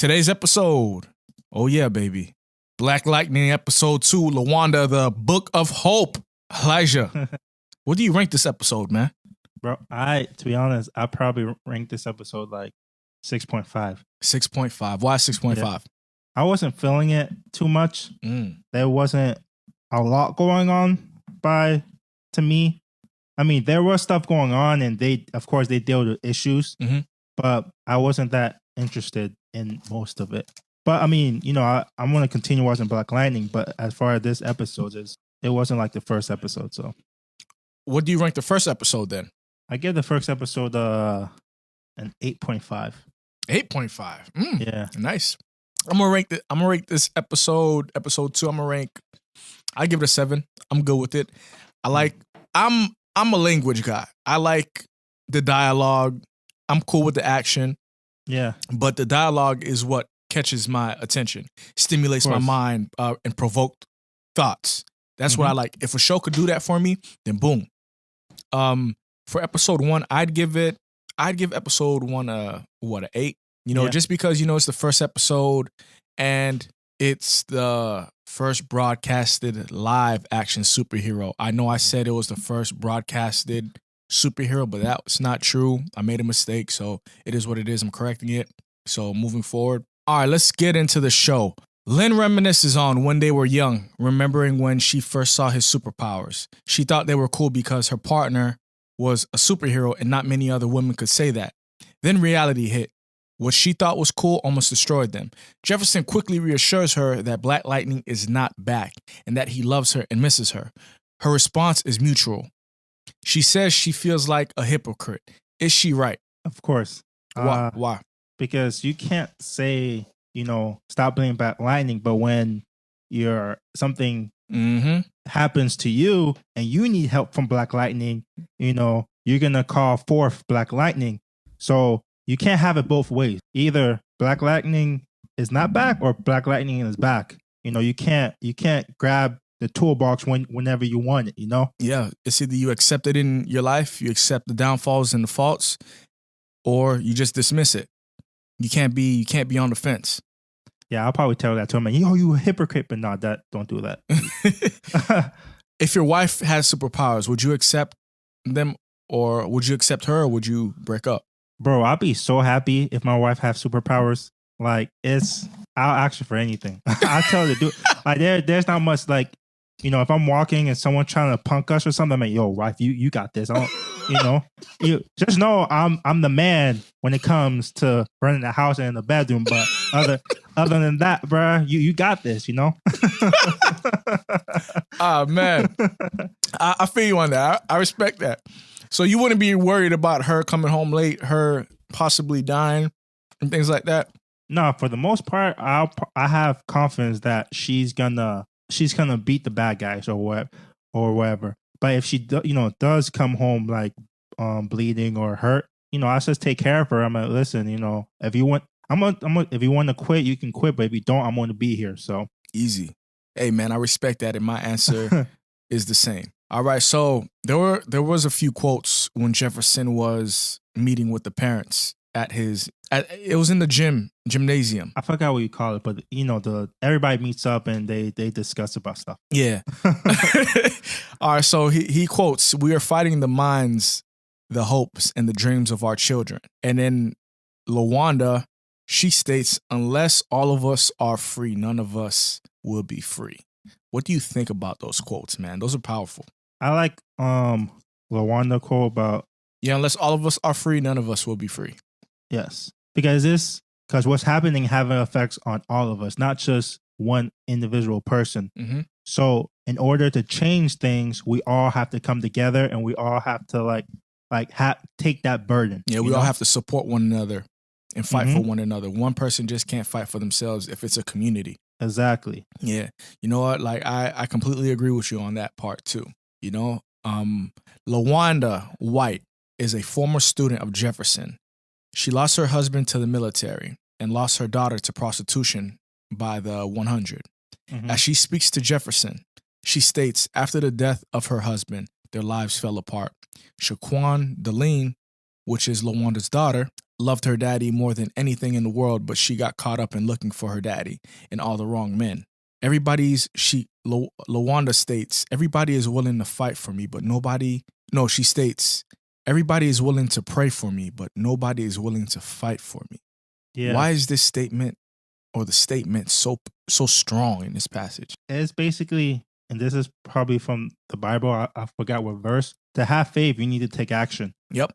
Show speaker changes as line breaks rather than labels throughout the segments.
Today's episode. Oh yeah, baby. Black Lightning episode 2, Lawanda, the Book of Hope. Elijah, what do you rank this episode, man?
Bro, to be honest, I probably ranked this episode like 6.5.
6.5. Why 6.5?
Yeah. I wasn't feeling it too much. There wasn't a lot going on to me. I mean, there was stuff going on and of course, they dealt with issues, but I wasn't that interested in most of it. But I mean, I'm going to continue watching Black Lightning, but as far as this episode is, it wasn't like the first episode, so.
What do you rank the first episode then?
I give the first episode an 8.5.
8.5.
Yeah.
Nice. I'm gonna rank this episode 2. I give it a 7. I'm good with it. I'm a language guy. I like the dialogue. I'm cool with the action.
Yeah.
But the dialogue is what catches my attention, stimulates my mind, and provoked thoughts. That's what I like. If a show could do that for me, then boom. For episode 1, I'd give episode 1 an 8. Just because it's the first episode and it's the first broadcasted live action superhero. I know I said it was the first broadcasted superhero, but that's not true. I made a mistake, so it is what it is. I'm correcting it. So moving forward. All right, let's get into the show. Lynn reminisces on when they were young, remembering when she first saw his superpowers. She thought they were cool because her partner was a superhero and not many other women could say that. Then reality hit. What she thought was cool almost destroyed them. Jefferson quickly reassures her that Black Lightning is not back and that he loves her and misses her. Her response is mutual. She says she feels like a hypocrite. Is she right?
Of course.
Why?
Because you can't say, stop blaming Black Lightning, but when something happens to you and you need help from Black Lightning, you're going to call forth Black Lightning. So you can't have it both ways. Either Black Lightning is not back or Black Lightning is back. You can't grab the toolbox whenever you want it,
Yeah, it's either you accept it in your life, you accept the downfalls and the faults, or you just dismiss it. You can't be on the fence.
Yeah, I'll probably tell that to him. You a hypocrite, but no, don't do that.
If your wife has superpowers, would you accept them, or would you accept her, or would you break up?
Bro, I'll be so happy if my wife has superpowers. Like, I'll ask her for anything. I'll tell her to do it. Like, there's not much, like, if I'm walking and someone trying to punk us or something, I'm like, yo, wife, you got this. You just know I'm the man when it comes to running the house and in the bedroom. But other than that, bro, you got this,
Ah, man. I feel you on that. I respect that. So you wouldn't be worried about her coming home late, her possibly dying and things like that?
No, for the most part, I have confidence that she's gonna beat the bad guys or whatever. But if she does come home like bleeding or hurt, I just take care of her. I'm like, listen, if you want, if you want to quit, you can quit. But if you don't, I'm going to be here. So
easy. Hey man, I respect that, and my answer is the same. All right, so there was a few quotes when Jefferson was meeting with the parents it was in the gymnasium.
I forgot what you call it, but everybody meets up and they discuss about stuff.
Yeah. All right, so he quotes, "We are fighting the minds, the hopes, and the dreams of our children." And then Lawanda, she states, "Unless all of us are free, none of us will be free." What do you think about those quotes, man? Those are powerful.
I like Lawanda quote about,
unless all of us are free, none of us will be free.
Yes. Because what's happening having effects on all of us, not just one individual person. So in order to change things, we all have to come together and we all have to take that burden.
Yeah, we all have to support one another and fight for one another. One person just can't fight for themselves if it's a community.
Exactly.
Yeah. You know what? Like I completely agree with you on that part too. Lawanda White is a former student of Jefferson. She lost her husband to the military and lost her daughter to prostitution by the 100. As she speaks to Jefferson, she states, after the death of her husband, their lives fell apart. Shaquan Deline, which is Lawanda's daughter, loved her daddy more than anything in the world, but she got caught up in looking for her daddy and all the wrong men. Lawanda states, everybody is willing to fight for me, but she states, everybody is willing to pray for me, but nobody is willing to fight for me. Yeah. Why is this statement or the statement so strong in this passage?
It's basically, and this is probably from the Bible, I forgot what verse, to have faith, you need to take action.
Yep.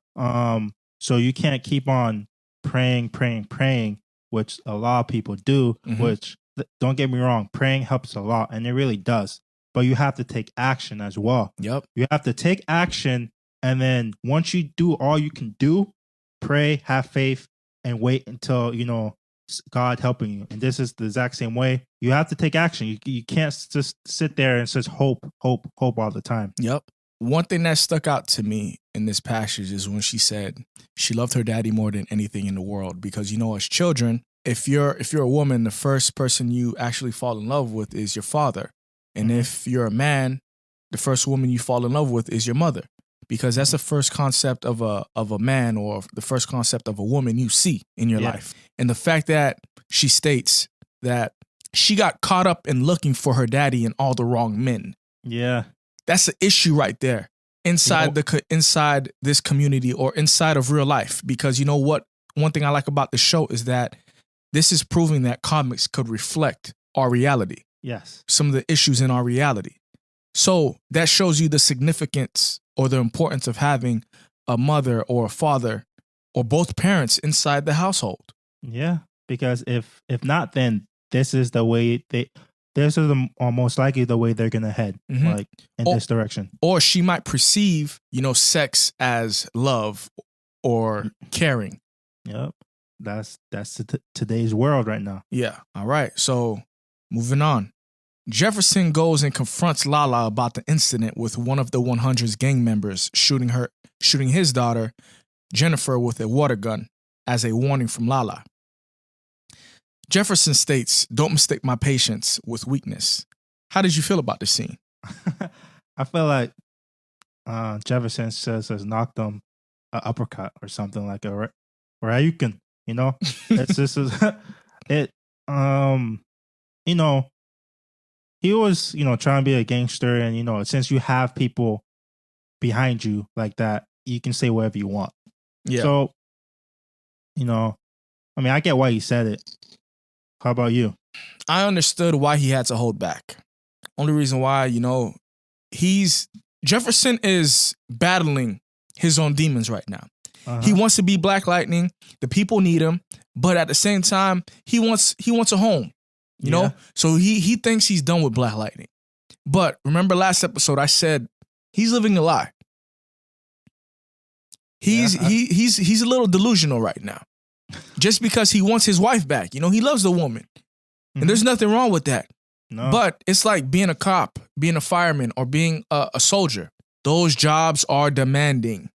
So you can't keep on praying, which a lot of people do, which, don't get me wrong, praying helps a lot, and it really does. But you have to take action as well.
Yep.
You have to take action, and then once you do all you can do, pray, have faith, and wait until, God helping you. And this is the exact same way. You have to take action. You can't just sit there and just hope all the time.
Yep. One thing that stuck out to me in this passage is when she said she loved her daddy more than anything in the world. Because, as children, if you're a woman, the first person you actually fall in love with is your father. And if you're a man, the first woman you fall in love with is your mother. Because that's the first concept of a man, or the first concept of a woman you see in your life. And the fact that she states that she got caught up in looking for her daddy and all the wrong men.
Yeah.
That's the issue right there inside inside this community or inside of real life. Because you know what? One thing I like about the show is that this is proving that comics could reflect our reality.
Yes.
Some of the issues in our reality. So that shows you the significance or the importance of having a mother or a father or both parents inside the household.
Yeah, because if not, then this is the way this is most likely the way they're gonna head, like in this direction.
Or she might perceive, sex as love or caring.
Yep, that's today's world right now.
Yeah. All right. So moving on. Jefferson goes and confronts Lala about the incident with one of the 100's gang members shooting his daughter, Jennifer, with a water gun as a warning from Lala. Jefferson states, "Don't mistake my patience with weakness." How did you feel about this scene?
I feel like Jefferson has knocked him an uppercut or something like a Ryukin, It's just it. He was, trying to be a gangster, and since you have people behind you like that, you can say whatever you want.
Yeah.
So, I get why he said it. How about you?
I understood why he had to hold back. Only reason why, Jefferson is battling his own demons right now. He wants to be Black Lightning. The people need him, but at the same time, he wants a home. You know? So he thinks he's done with Black Lightning. But remember last episode I said he's living a lie. He's a little delusional right now. Just because he wants his wife back. He loves the woman. And there's nothing wrong with that.
No.
But it's like being a cop, being a fireman, or being a soldier. Those jobs are demanding.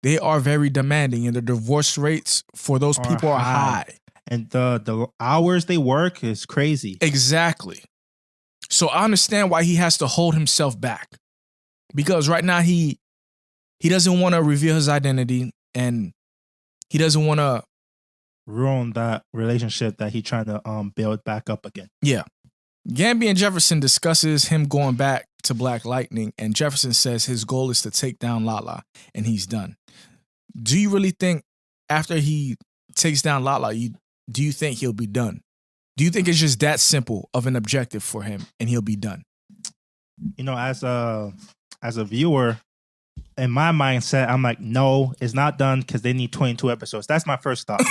They are very demanding, and the divorce rates for those people are high.
And the hours they work is crazy.
Exactly. So I understand why he has to hold himself back. Because right now he doesn't want to reveal his identity, and he doesn't want to
ruin that relationship that he's trying to build back up again.
Yeah. Gambi and Jefferson discusses him going back to Black Lightning, and Jefferson says his goal is to take down Lala, and he's done. Do you really think after he takes down Lala, do you think he'll be done? Do you think it's just that simple of an objective for him and he'll be done?
As a viewer, in my mindset, I'm like, no, it's not done because they need 22 episodes. That's my first thought,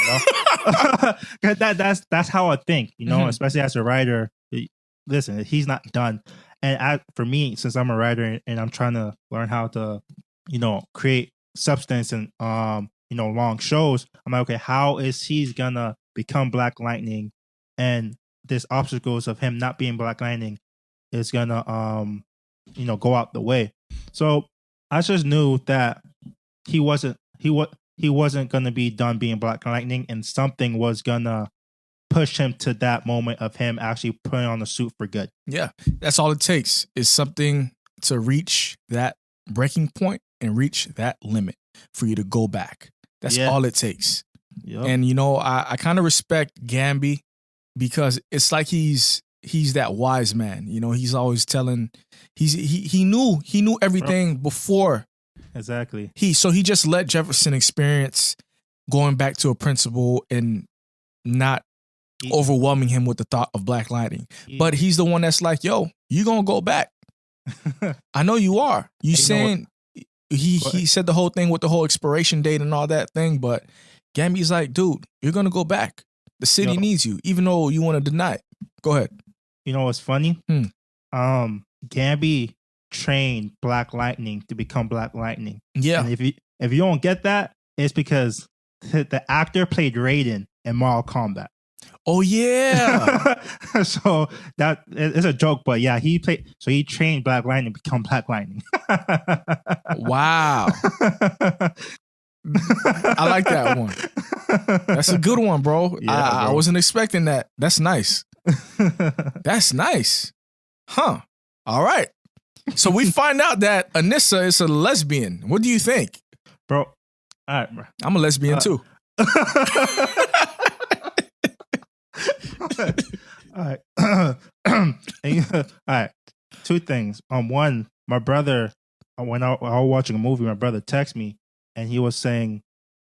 that's how I think, especially as a writer. Listen, he's not done. And for me, since I'm a writer and I'm trying to learn how to, create substance and, long shows, I'm like, okay, how is he gonna become Black Lightning? And this obstacles of him not being Black Lightning is gonna, go out the way. So I just knew that he wasn't gonna be done being Black Lightning, and something was gonna push him to that moment of him actually putting on the suit for good.
Yeah, that's all it takes is something to reach that breaking point and reach that limit for you to go back. That's all it takes.
Yep.
And you know, I kind of respect Gambi because it's like he's that wise man. You know, he's always telling he knew everything before.
Exactly.
He just let Jefferson experience going back to a principal and not overwhelming him with the thought of Black Lightning. But he's the one that's like, yo, you gonna go back. I know you are. You saying he said the whole thing with the whole expiration date and all that thing, but Gambi's like, dude, you're gonna go back. The city needs you, even though you want to deny it. Go ahead.
You know what's funny? Gambi trained Black Lightning to become Black Lightning.
Yeah.
And if you don't get that, it's because the actor played Raiden in Mortal Kombat.
Oh yeah.
So that is a joke, but yeah, he trained Black Lightning to become Black Lightning.
Wow. I like that one. That's a good one, bro.
Yeah,
I wasn't expecting that. That's nice. That's nice. Huh. All right. So we find out that Anissa is a lesbian. What do you think?
Bro. All right, bro.
I'm a lesbian too.
All right. All right. Two things. One, my brother, when I was watching a movie, my brother texted me and he was saying,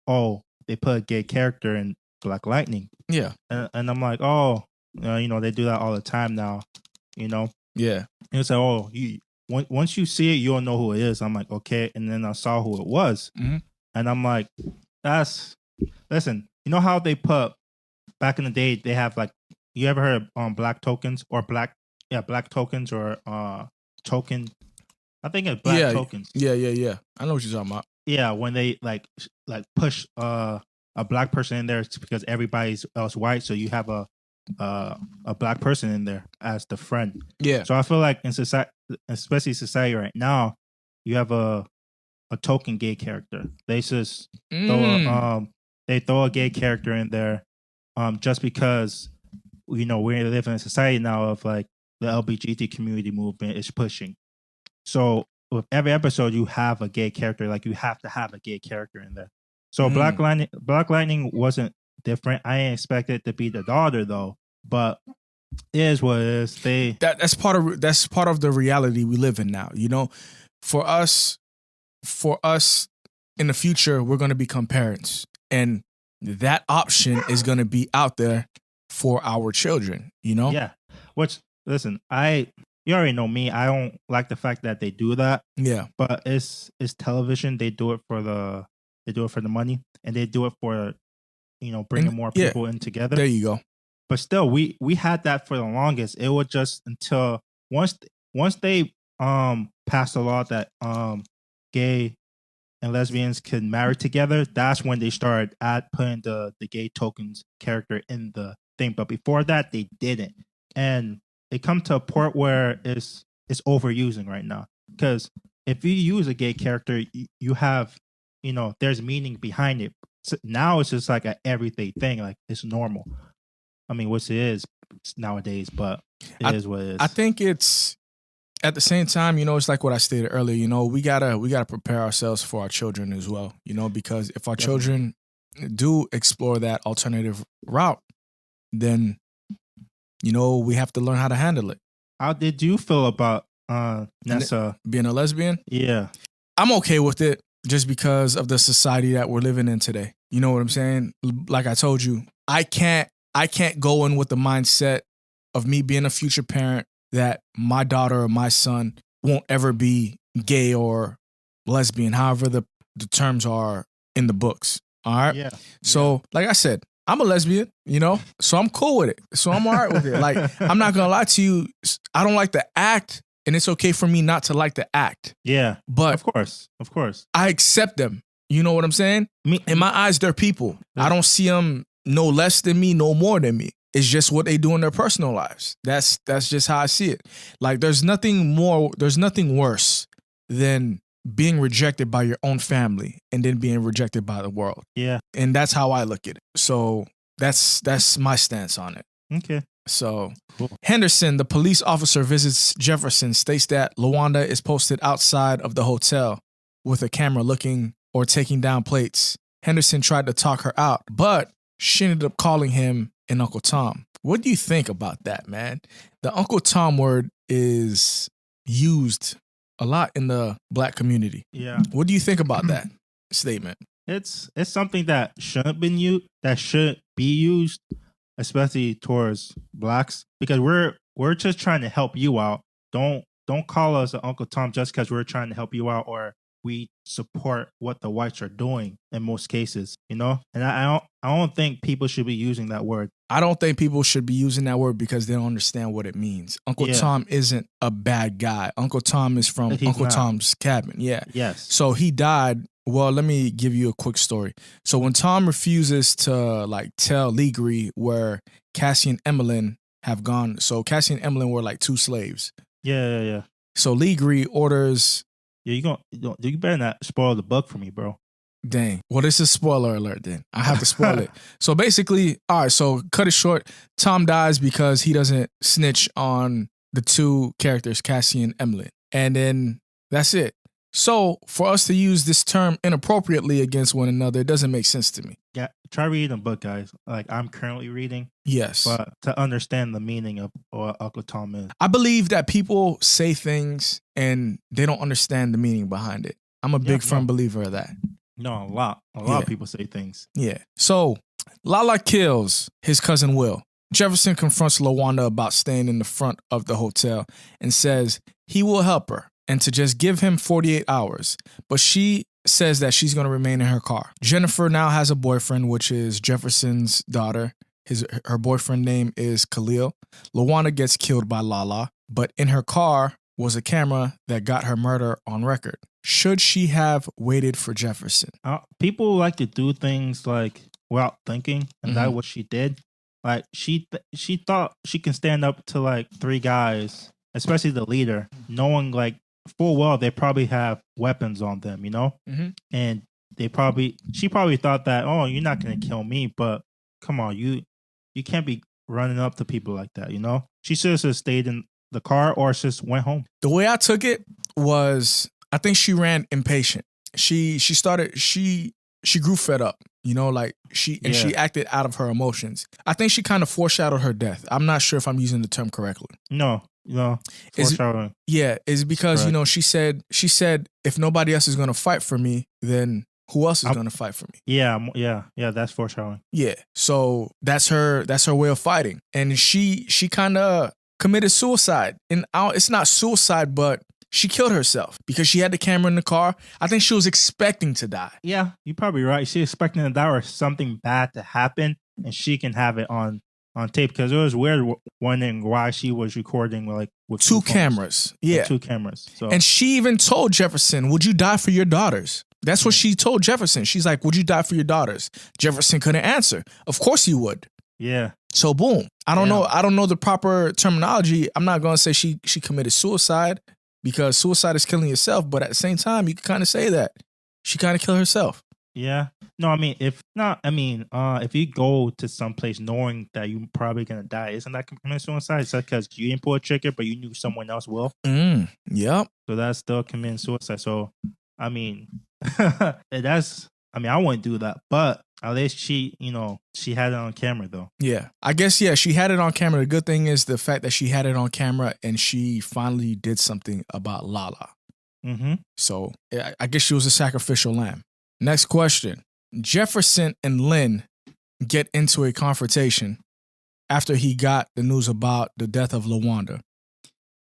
oh, they put a gay character in Black Lightning.
Yeah.
And I'm like, oh, you know, they do that all the time now, you know?
Yeah.
And he said, oh, once you see it, you'll know who it is. I'm like, okay. And then I saw who it was. Mm-hmm. And I'm like, listen, you know how they put, back in the day, they have like, you ever heard of black tokens or black tokens or token? I think it's black tokens.
Yeah. I know what you're talking about.
Yeah, when they like push a black person in there because everybody else white, so you have a black person in there as the friend.
Yeah.
So I feel like in society, especially society right now, you have a token gay character. They just throw a gay character in there, just because, you know, we live in a society now of like the LGBT community movement is pushing. So with every episode, you have a gay character. Like you have to have a gay character in there. So Black Lightning wasn't different. I didn't expect it to be the daughter though, but it is what it is.
That's part of the reality we live in now. You know, for us in the future, we're going to become parents, and that option is going to be out there for our children. You know,
yeah. Which listen, you already know me. I don't like the fact that they do that.
Yeah,
but it's television. They do it for the money, and they do it for, you know, bringing more people in together.
There you go.
But still, we had that for the longest. It was just until once they passed a law that gay and lesbians can marry together. That's when they started putting the gay tokens character in the thing. But before that, they didn't, and it come to a point where it's overusing right now. Because if you use a gay character, you have, you know, there's meaning behind it. So now it's just like an everyday thing, like it's normal. I mean, which it is nowadays, but it is what it is.
I think it's, at the same time, you know, it's like what I stated earlier. You know, we gotta prepare ourselves for our children as well. You know, because if our children do explore that alternative route, then, you know, we have to learn how to handle it.
How did you feel about Nessa
being a lesbian?
Yeah,
I'm okay with it just because of the society that we're living in today. You know what I'm saying? Like I told you, I can't go in with the mindset of me being a future parent that my daughter or my son won't ever be gay or lesbian, however the terms are in the books. All right.
Yeah.
So, like I said, I'm a lesbian, you know, so I'm cool with it. So I'm all right with it. Like, I'm not going to lie to you. I don't like the act, and it's okay for me not to like the act.
Yeah.
But
of course.
I accept them. You know what I'm saying? In my eyes, they're people. Yeah. I don't see them no less than me, no more than me. It's just what they do in their personal lives. That's just how I see it. Like, there's nothing worse than being rejected by your own family and then being rejected by the world.
Yeah.
And that's how I look at it. So that's my stance on it.
Okay.
So cool. Henderson, the police officer, visits Jefferson, states that Lawanda is posted outside of the hotel with a camera looking or taking down plates Henderson tried to talk her out, but she ended up calling him an Uncle Tom. What do you think about that, man? The Uncle Tom word is used a lot in the black community.
Yeah.
What do you think about that statement?
It's something that shouldn't be used, especially towards blacks, because we're just trying to help you out. Don't call us an Uncle Tom just because we're trying to help you out, or we support what the whites are doing in most cases, you know? And I don't think people should be using that word.
I don't think people should be using that word because they don't understand what it means. Uncle Tom isn't a bad guy. Uncle Tom is from Uncle Tom's Cabin. Yeah.
Yes.
So he died. Well, let me give you a quick story. So when Tom refuses to like tell Legree where Cassie and Emmeline have gone, so Cassie and Emmeline were like 2 slaves.
Yeah.
So Legree orders.
Yeah, you better not spoil the book for me, bro.
Dang. Well, this is spoiler alert then. I have to spoil it. So basically, all right, so cut it short. Tom dies because he doesn't snitch on the 2 characters, Cassie and Emmeline. And then that's it. So for us to use this term inappropriately against one another, it doesn't make sense to me.
Yeah, try reading the book, guys. Like I'm currently reading.
Yes.
But to understand the meaning of what Uncle Tom is.
I believe that people say things and they don't understand the meaning behind it. I'm a big firm believer of that.
No, a lot of people say things.
Yeah. So Lala kills his cousin Will. Jefferson confronts Lawanda about staying in the front of the hotel and says he will help her and to just give him 48 hours. But she says that she's going to remain in her car. Jennifer now has a boyfriend, which is Jefferson's daughter. Her boyfriend name is Khalil. Lawanda gets killed by Lala, but in her car was a camera that got her murder on record. Should she have waited for Jefferson?
People like to do things like without thinking, and that's what she did. Like she thought she can stand up to like 3 guys, especially the leader, knowing like full well they probably have weapons on them, you know? And she probably thought that, oh, you're not gonna kill me, but come on, you can't be running up to people like that, you know? She should have just stayed in the car or just went home.
The way I took it was, I think she ran impatient. She grew fed up, you know, like she acted out of her emotions. I think she kind of foreshadowed her death. I'm not sure if I'm using the term correctly.
No. Foreshadowing.
Is because, you know, she said if nobody else is going to fight for me, then who else is going to fight for me?
Yeah, that's foreshadowing.
Yeah. So that's her way of fighting. And she kind of committed suicide. And it's not suicide, but she killed herself because she had the camera in the car. I think she was expecting to die.
Yeah, you're probably right. She's expecting to die or something bad to happen, and she can have it on tape, because it was weird wondering why she was recording like with
2 cameras. Yeah,
2 cameras. So.
And she even told Jefferson, "Would you die for your daughters?" That's what she told Jefferson. She's like, "Would you die for your daughters?" Jefferson couldn't answer. Of course he would.
Yeah.
So boom. I don't know the proper terminology. I'm not gonna say she committed suicide, because suicide is killing yourself, but at the same time, you can kind of say that she kind of killed herself.
Yeah. No, I mean, if you go to some place knowing that you're probably gonna die, isn't that committing suicide? It's because you didn't pull a trigger, but you knew someone else will.
Yep.
So that's still committing suicide. So, I mean, I wouldn't do that, but at least she had it on camera though.
Yeah. I guess, she had it on camera. The good thing is the fact that she had it on camera and she finally did something about Lala. So I guess she was a sacrificial lamb. Next question. Jefferson and Lynn get into a confrontation after he got the news about the death of Lawanda.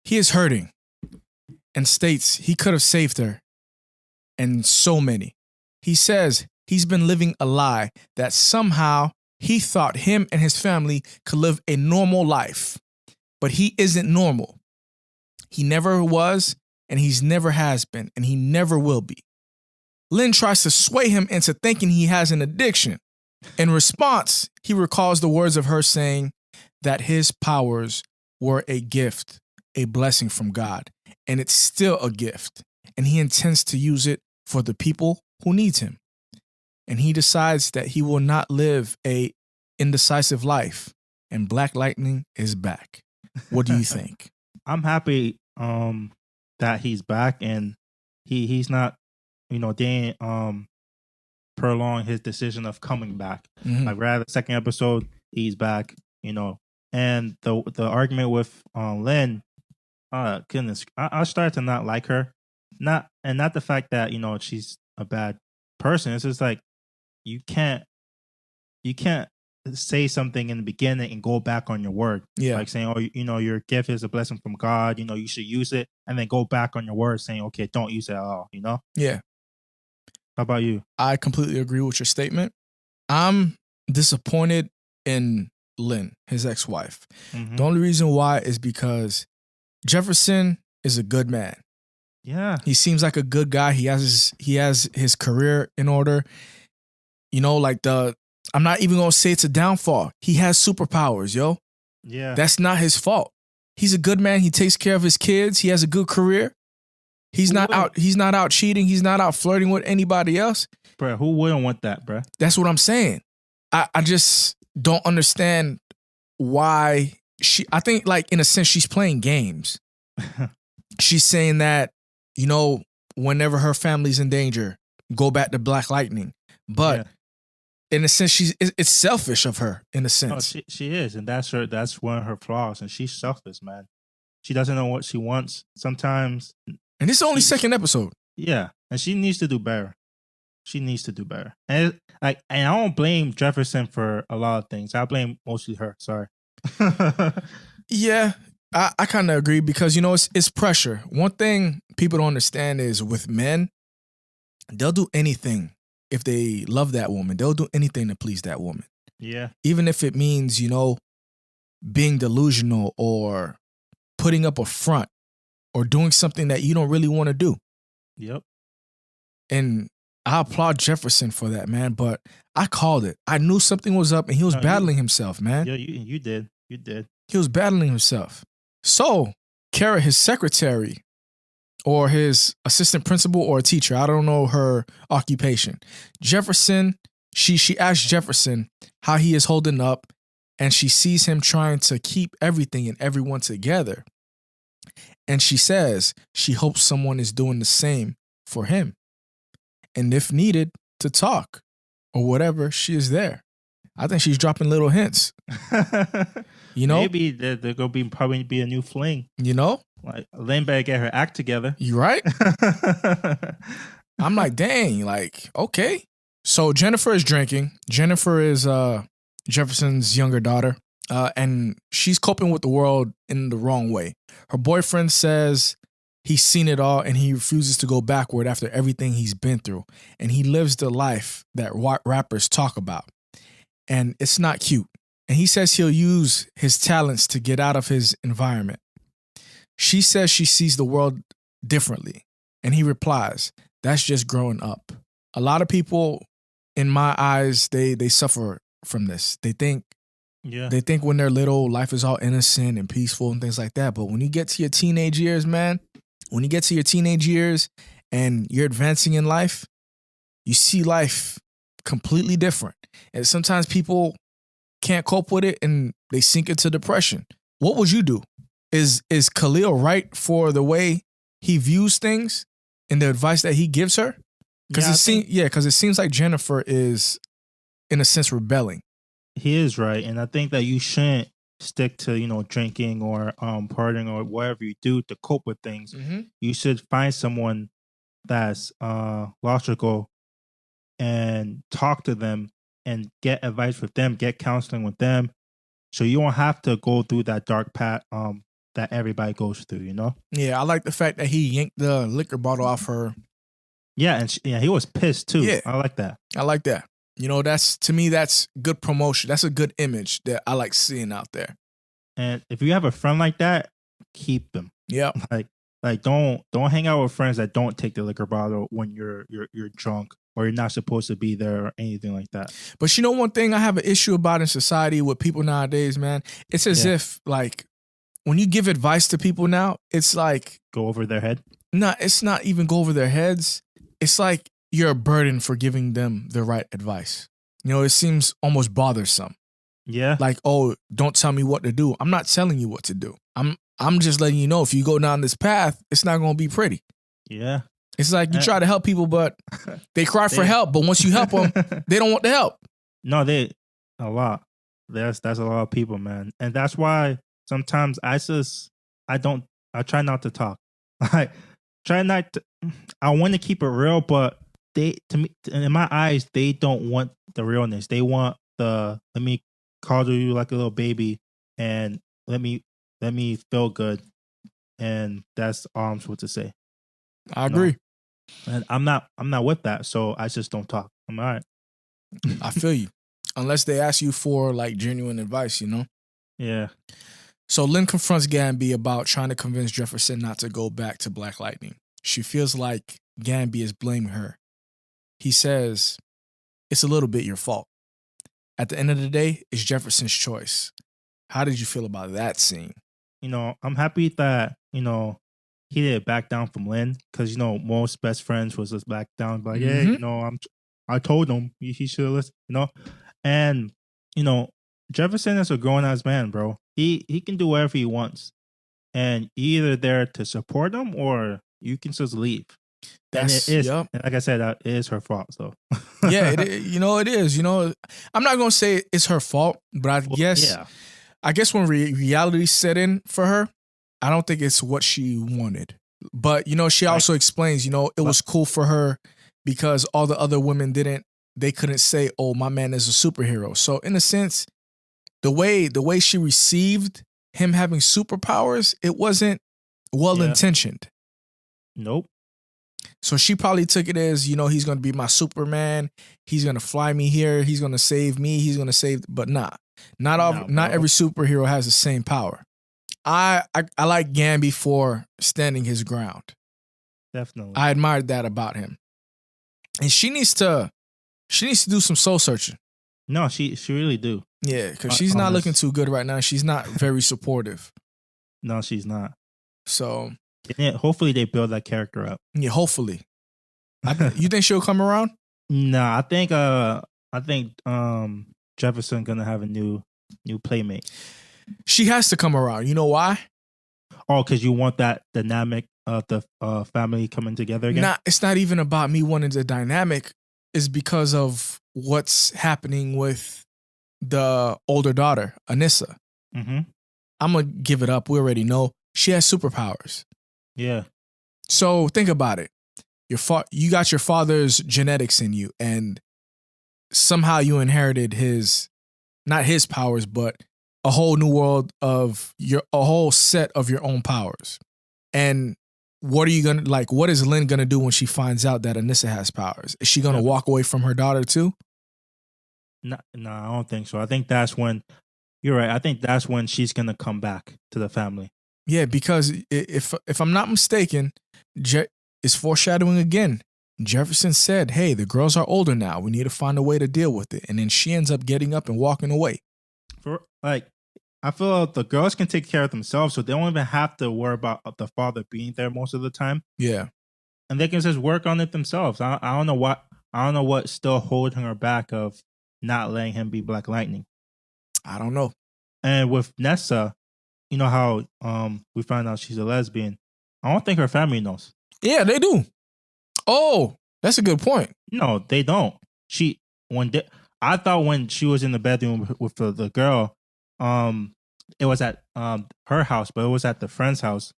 He is hurting and states he could have saved her and so many. He says he's been living a lie that somehow he thought him and his family could live a normal life, but he isn't normal. He never was, and he's never has been, and he never will be. Lynn tries to sway him into thinking he has an addiction. In response, he recalls the words of her saying that his powers were a gift, a blessing from God, and it's still a gift, and he intends to use it for the people who needs him. And he decides that he will not live a indecisive life, and Black Lightning is back. What do you think?
I'm happy that he's back, and he's not, prolong his decision of coming back.
Mhm.
Like right at the second episode, he's back. And the argument with Lynn, goodness, I started to not like her. Not the fact that she's a bad person. It's just like you can't say something in the beginning and go back on your word.
Yeah.
Like saying, oh, your gift is a blessing from God. You should use it, and then go back on your word saying, okay, don't use it at all.
Yeah.
How about you?
I completely agree with your statement. I'm disappointed in Lynn, his ex-wife.
Mm-hmm.
The only reason why is because Jefferson is a good man.
Yeah.
He seems like a good guy. He has his career in order. I'm not even going to say it's a downfall. He has superpowers, yo.
Yeah.
That's not his fault. He's a good man. He takes care of his kids. He has a good career. He's not out cheating. He's not out flirting with anybody else.
Bruh, who wouldn't want that, bruh?
That's what I'm saying. I just don't understand why I think, like, in a sense, she's playing games. She's saying that, whenever her family's in danger, go back to Black Lightning. But in a sense, it's selfish of her, in a sense.
Oh, she is, and that's one of her flaws, and she's selfish, man. She doesn't know what she wants sometimes.
And this is only second episode.
Yeah, and she needs to do better. She needs to do better. And I don't blame Jefferson for a lot of things. I blame mostly her. Sorry.
Yeah, I kind of agree because, it's pressure. One thing people don't understand is with men, they'll do anything. If they love that woman, they'll do anything to please that woman.
Yeah.
Even if it means, being delusional or putting up a front or doing something that you don't really want to do.
Yep.
And I applaud Jefferson for that, man. But I called it. I knew something was up, and he was battling himself, man.
Yeah, you did. You did.
He was battling himself. So, Kara, his secretary, or his assistant principal or a teacher, I don't know her occupation. Jefferson, she asked Jefferson how he is holding up, and she sees him trying to keep everything and everyone together. And she says she hopes someone is doing the same for him. And if needed, to talk or whatever, she is there. I think she's dropping little hints.
Maybe there's going to probably be a new fling. Like, Lynn better get her act together.
You right? I'm like, dang, like, okay. So Jennifer is drinking. Jennifer is Jefferson's younger daughter. And she's coping with the world in the wrong way. Her boyfriend says he's seen it all and he refuses to go backward after everything he's been through. And he lives the life that rappers talk about. And it's not cute. And he says he'll use his talents to get out of his environment. She says she sees the world differently. And he replies, that's just growing up. A lot of people, in my eyes, they suffer from this. They think when they're little, life is all innocent and peaceful and things like that. But when you get to your teenage years, man, when you get to your teenage years and you're advancing in life, you see life completely different. And sometimes people can't cope with it and they sink into depression. What would you do? Is Khalil right for the way he views things and the advice that he gives her? Because it seems like Jennifer is, in a sense, rebelling.
He is right, and I think that you shouldn't stick to drinking or partying or whatever you do to cope with things.
Mm-hmm.
You should find someone that's logical and talk to them and get advice with them, get counseling with them, so you don't have to go through that dark path that everybody goes through.
Yeah, I like the fact that he yanked the liquor bottle off her.
Yeah, and he was pissed too.
Yeah,
I like that.
To me, that's good promotion. That's a good image that I like seeing out there.
And if you have a friend like that, keep them.
Yeah,
like don't hang out with friends that don't take the liquor bottle when you're drunk or you're not supposed to be there or anything like that.
But one thing I have an issue about in society with people nowadays, man, it's as if like when you give advice to people now, it's like
go over their head.
No, it's not even go over their heads. It's like you're a burden for giving them the right advice. It seems almost bothersome.
Yeah.
Like, oh, don't tell me what to do. I'm not telling you what to do. I'm just letting you know if you go down this path, it's not going to be pretty.
Yeah.
It's like you try to help people, but they cry for help. But once you help them, they don't want the help.
No, a lot. That's a lot of people, man, and that's why sometimes I try not to talk. I try not to. I want to keep it real, but to me, in my eyes, they don't want the realness. They want let me coddle you like a little baby, and let me feel good, and that's all I'm supposed to say.
I agree.
And I'm not with that, so I just don't talk. I'm all right.
I feel you. Unless they ask you for like genuine advice, you know?
Yeah.
So Lynn confronts Gamby about trying to convince Jefferson not to go back to Black Lightning. She feels like Gamby is blaming her. He says, it's a little bit your fault. At the end of the day, it's Jefferson's choice. How did you feel about that scene?
I'm happy that, he didn't back down from Lynn, because most best friends was just back down like, hey, I told him he should listen, and Jefferson is a grown ass man, bro. He can do whatever he wants, and you're either there to support him or you can just leave. And it is, and like I said, that is her fault. So
yeah, it is. I'm not gonna say it's her fault, but I guess when reality set in for her, I don't think it's what she wanted. But, she also explains, it was cool for her because all the other women they couldn't say, oh, my man is a superhero. So in a sense, the way she received him having superpowers, it wasn't well-intentioned.
Nope.
So she probably took it as, he's going to be my Superman. He's going to fly me here. He's going to save me. He's going to save, but not every superhero has the same power. I like Gamby for standing his ground.
Definitely.
I admired that about him. And she needs to do some soul searching.
No, she really do.
Yeah, because she's not looking too good right now. She's not very supportive.
No, she's not.
So
hopefully they build that character up.
Yeah, hopefully. You think she'll come around?
No, I think Jefferson gonna have a new playmate.
She has to come around. You know why?
Oh, because you want that dynamic of the family coming together again?
It's not even about me wanting the dynamic. It's because of what's happening with the older daughter, Anissa.
Mm-hmm.
I'm going to give it up. We already know. She has superpowers.
Yeah.
So think about it. You got your father's genetics in you, and somehow you inherited not his powers, but a whole new world of a whole set of your own powers. And what is Lynn gonna do when she finds out that Anissa has powers? Is she gonna walk away from her daughter too?
No, I don't think so. I think that's when you're right. I think that's when she's gonna come back to the family.
Yeah, because if I'm not mistaken, it's foreshadowing again. Jefferson said, "Hey, the girls are older now. We need to find a way to deal with it." And then she ends up getting up and walking away.
I feel like the girls can take care of themselves, so they don't even have to worry about the father being there most of the time.
Yeah,
and they can just work on it themselves. I don't know what's still holding her back of not letting him be Black Lightning.
I don't know.
And with Nessa, you know how we found out she's a lesbian. I don't think her family knows.
Yeah, they do. Oh, that's a good point.
No, they don't. I thought when she was in the bedroom with the girl, it was at her house, but it was at the friend's house,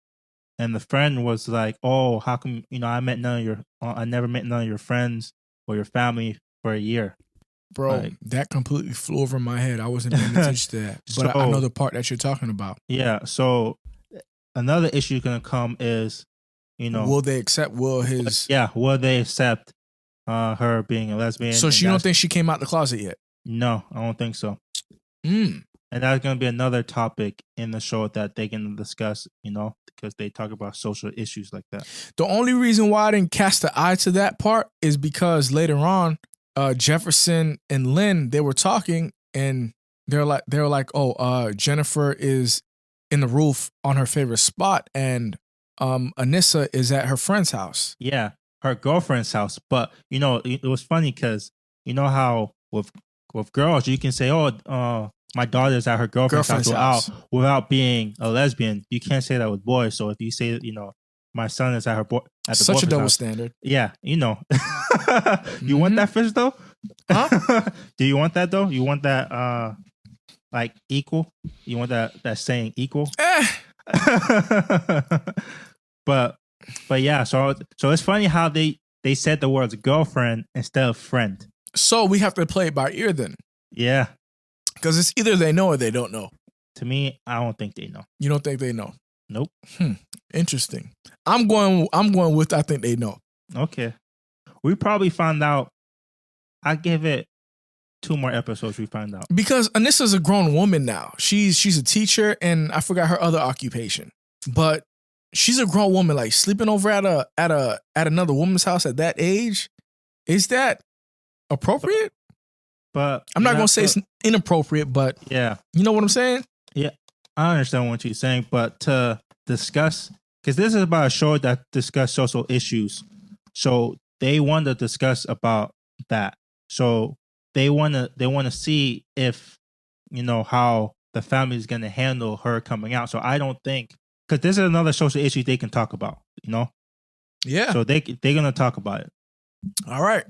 and the friend was like, "Oh, how come I never met none of your friends or your family for a year."
Bro, that completely flew over my head. I wasn't paying attention to that, but I know the part that you're talking about.
Yeah. So another issue going to come is,
will they accept? Will
they accept her being a lesbian?
So you don't think she came out the closet yet?
No, I don't think so.
And
that's going to be another topic in the show that they can discuss, because they talk about social issues like that.
The only reason why I didn't cast the eye to that part is because later on, Jefferson and Lynn, they were talking, and they were like, oh, Jennifer is in the roof on her favorite spot, and Anissa is at her friend's house.
Yeah, her girlfriend's house. But it was funny because how with girls you can say, oh, my daughter's at her girlfriend's house without being a lesbian. You can't say that with boys. So if you say, my son is at her
Such a double standard.
Yeah, you know. You want that fish though?
Huh?
Do you want that though? You want that like equal? You want that saying equal? but yeah, so it's funny how they said the words girlfriend instead of friend.
So we have to play it by ear then.
Yeah.
Because it's either they know or they don't know.
To me, I don't think they know.
You don't think they know?
Nope.
Interesting. I'm going with I think they know.
Okay. We probably found out. I give it 2 more episodes. We find out
because Anissa's a grown woman now. She's a teacher, and I forgot her other occupation. But she's a grown woman, like sleeping over at another woman's house at that age. Is that appropriate?
But
I'm not gonna say it's inappropriate, but
yeah,
you know what I'm saying?
Yeah, I understand what you're saying, but to discuss, because this is about a show that discuss social issues, so they want to discuss about that. So they want to see if, you know, how the family is going to handle her coming out. So I don't think, because this is another social issue they can talk about, you know?
Yeah.
So they're going to talk about it.
All right.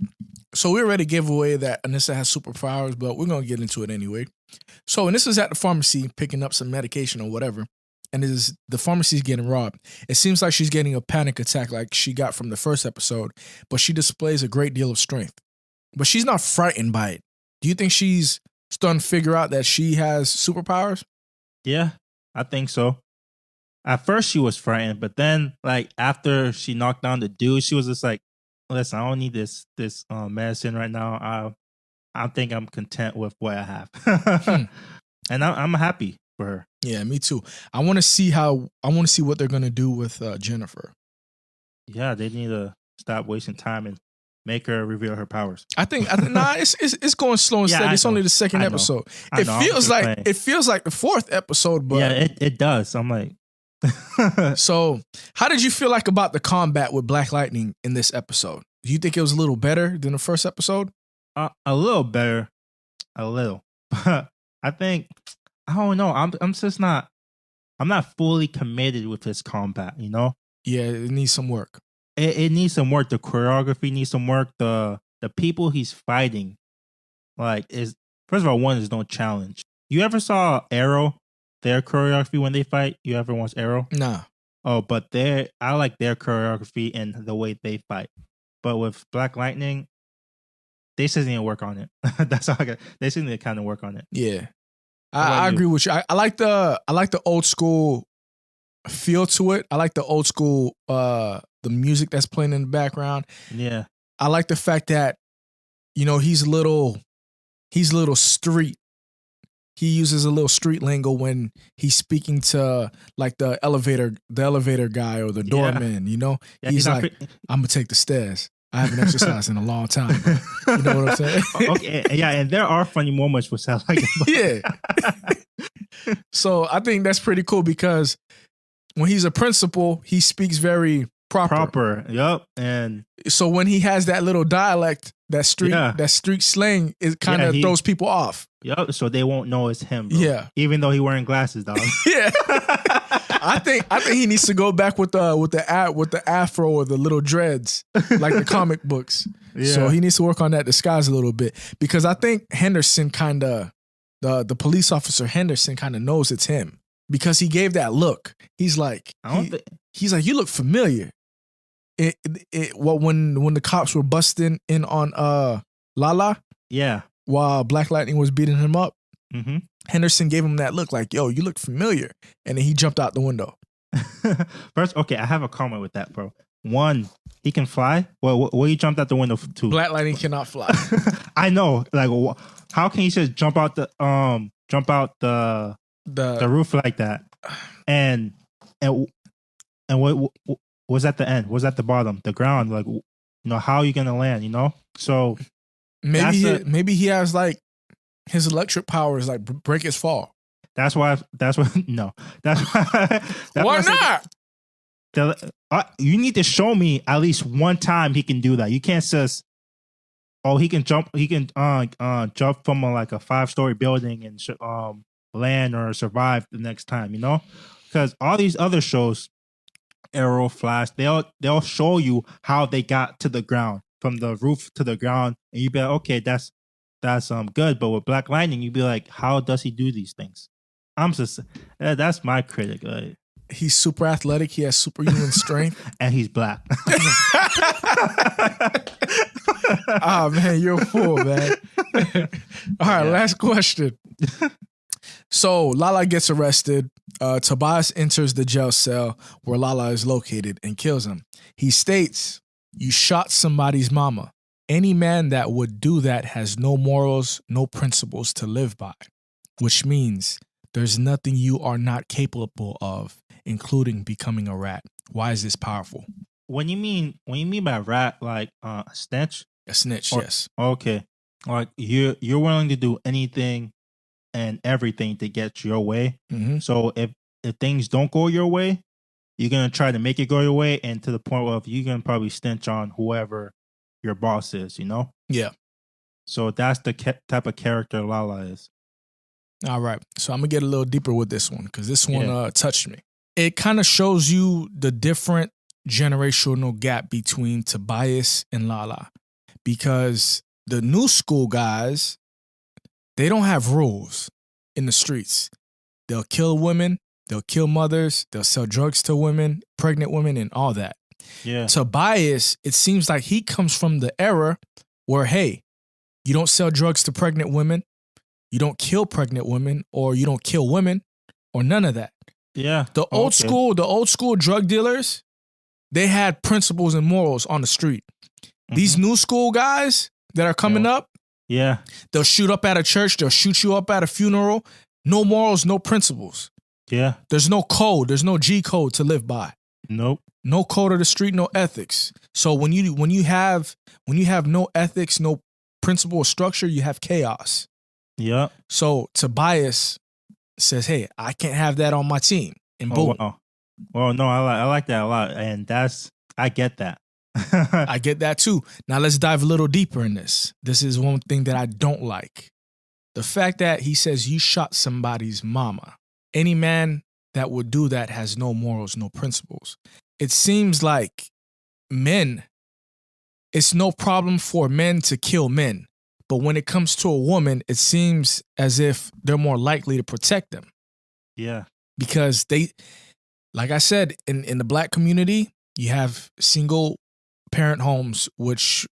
So we already gave away that Anissa has superpowers, but we're going to get into it anyway. So Anissa's at the pharmacy picking up some medication or whatever, and the pharmacy's getting robbed. It seems like she's getting a panic attack like she got from the first episode, but she displays a great deal of strength. But she's not frightened by it. Do you think she's starting to figure out that she has superpowers? Yeah,
I think so. At first she was frightened, but then like after she knocked down the dude, she was just like, listen, I don't need this medicine right now. I think I'm content with what I have. And I'm happy for her.
Yeah, me too. I want to see what they're going to do with Jennifer.
Yeah, they need to stop wasting time and make her reveal her powers.
I think nah, it's going slow and steady. It's only the second episode. It feels like the fourth episode, but
yeah, it does. I'm like,
so how did you feel like about the combat with Black Lightning in this episode? Do you think it was a little better than the first episode?
A little better, a little. But I think I don't know. I'm just not. I'm not fully committed with this combat. You know.
Yeah, it needs some work.
It needs some work. The choreography needs some work. The people he's fighting, like, is first of all, one is no challenge. You ever saw Arrow, their choreography when they fight? You ever watch Arrow?
Nah.
Oh, but I like their choreography and the way they fight. But with Black Lightning, they still need to work on it. That's all I got. They still need to kind of work on it.
Yeah, I agree with you. I like the old school feel to it. I like the old school the music that's playing in the background.
Yeah,
I like the fact that, you know, he's a little street. He uses a little street lingo when he's speaking to like the elevator guy or the doorman. You know, he's like, "I'm gonna take the stairs. I haven't exercised in a long time." You know what I'm saying?
Okay, yeah, and there are funny moments with sound like
that. Yeah. So I think that's pretty cool because when he's a principal, he speaks very proper.
Yep. And
so when he has that little dialect, that street slang, it kind of throws people off.
Yep. So they won't know it's him. Bro.
Yeah.
Even though he wearing glasses, dog.
Yeah. I think he needs to go back with the afro or the little dreads, like the comic books. Yeah. So he needs to work on that disguise a little bit because I think Henderson the police officer Henderson kind of knows it's him because he gave that look. He's like, he's like, you look familiar. When the cops were busting in on Lala,
yeah,
while Black Lightning was beating him up,
mm-hmm.
Henderson gave him that look like, yo, you look familiar, and then he jumped out the window.
First, okay, I have a comment with that, bro. One, he can fly. Well, he jumped out the window too.
Black Lightning cannot fly.
I know. Like, how can he just jump out the roof like that? And what was at the end? Was at the bottom, the ground? Like, you know, how are you gonna land? You know, so
maybe he has like his electric powers like break his fall.
That's why. No. That's why.
Why not?
You need to show me at least one time he can do that. You can't just. Oh, he can jump. He can jump from like a 5-story building and land or survive the next time. You know, because all these other shows, arrow, flash. They'll show you how they got to the ground, from the roof to the ground, and you be like, okay, that's good. But with Black Lightning, you'd be like, how does he do these things? I'm just that's my critic.
He's super athletic. He has superhuman strength,
and he's black.
Oh man, you're a fool, man. All right, last question. So Lala gets arrested. Tobias enters the jail cell where Lala is located and kills him. He states, "You shot somebody's mama. Any man that would do that has no morals, no principles to live by," which means there's nothing you are not capable of, including becoming a rat. Why is this powerful?
When you mean by rat, like a snitch?
A snitch, yes.
Okay. Like you're willing to do anything and everything to get your way.
Mm-hmm.
So if things don't go your way, you're gonna try to make it go your way, and to the point of you're gonna probably snitch on whoever your boss is, you know?
Yeah.
So that's the type of character Lala is.
All right. So I'm going to get a little deeper with this one because this one touched me. It kind of shows you the different generational gap between Tobias and Lala, because the new school guys, they don't have rules in the streets. They'll kill women. They'll kill mothers. They'll sell drugs to women, pregnant women, and all that.
Yeah.
Tobias, it seems like he comes from the era where, hey, you don't sell drugs to pregnant women. You don't kill pregnant women, or you don't kill women, or none of that.
Yeah.
The old school drug dealers, they had principles and morals on the street. Mm-hmm. These new school guys that are coming up, they'll shoot up at a church, they'll shoot you up at a funeral. No morals, no principles.
Yeah.
There's no code, there's no G code to live by.
Nope.
No code of the street, no ethics. So when you have no ethics, no principle or structure, you have chaos.
Yeah.
So Tobias says, "Hey, I can't have that on my team." And boom.
Wow. Well, no, I like that a lot, and I get that.
I get that too. Now let's dive a little deeper in this. This is one thing that I don't like. The fact that he says you shot somebody's mama. Any man that would do that has no morals, no principles. It seems like it's no problem for men to kill men. But when it comes to a woman, it seems as if they're more likely to protect them.
Yeah.
Because they, like I said, in the black community, you have single parent homes, which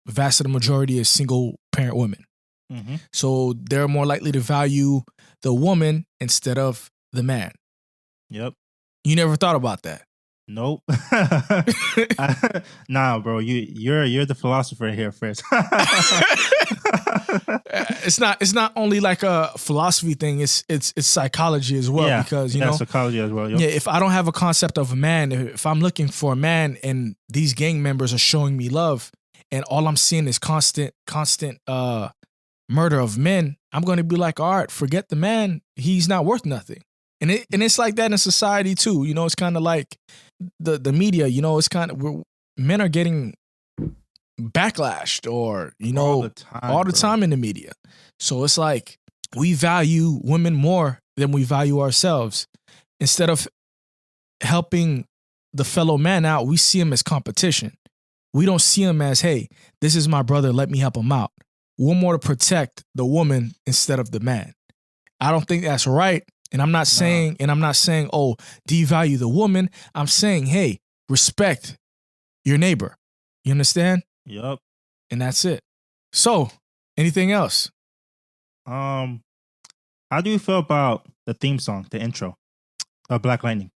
vast of the majority is single parent women.
Mm-hmm.
So they're more likely to value the woman instead of the man.
Yep.
You never thought about that?
Nope. Nah, bro. You're the philosopher here, Fritz.
It's not only like a philosophy thing. It's psychology as well. Because you know,
psychology as well. Yep.
Yeah. If I don't have a concept of a man, if I'm looking for a man and these gang members are showing me love, and all I'm seeing is constant murder of men, I'm going to be like, all right, forget the man. He's not worth nothing. And it's like that in society too. You know, it's kind of like the media. You know, it's kind of men are getting backlashed, or you know, all the time in the media. So it's like we value women more than we value ourselves. Instead of helping the fellow man out, we see him as competition. We don't see him as, hey, this is my brother, let me help him out. We're more to protect the woman instead of the man. I don't think that's right. And I'm not saying, oh, devalue the woman. I'm saying, hey, respect your neighbor. You understand?
Yep.
And that's it. So, anything else?
How do you feel about the theme song, the intro of Black Lightning?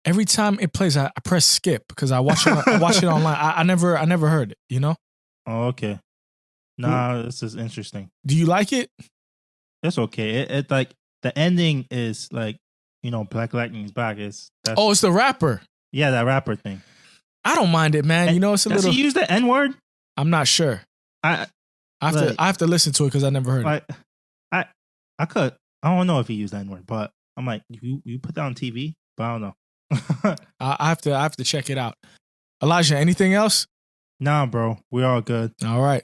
Every time it plays, I press skip because I watch it online. I never heard it, you know?
Oh, okay. Nah, this is interesting.
Do you like it?
It's okay. It like the ending is like, you know, Black Lightning's back. It's
the rapper.
Yeah, that rapper thing.
I don't mind it, man. You know, it's a little.
Does he use the N-word?
I'm not sure. I have to listen to it because I never heard it.
I don't know if he used the N-word, but I'm like, you put that on TV, but I don't know.
I have to check it out. Elijah, anything else?
Nah, bro. We're all good.
All right.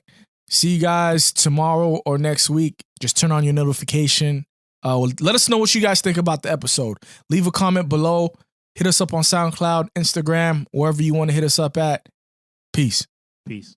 See you guys tomorrow or next week. Just turn on your notification. Let us know what you guys think about the episode. Leave a comment below. Hit us up on SoundCloud, Instagram, wherever you want to hit us up at. Peace.
Peace.